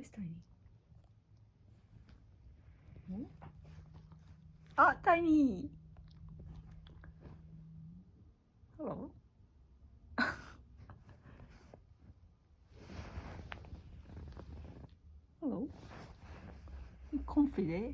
Where's Tiny? Oh. Ah, Tiny! Hello. Hello. You comfy there?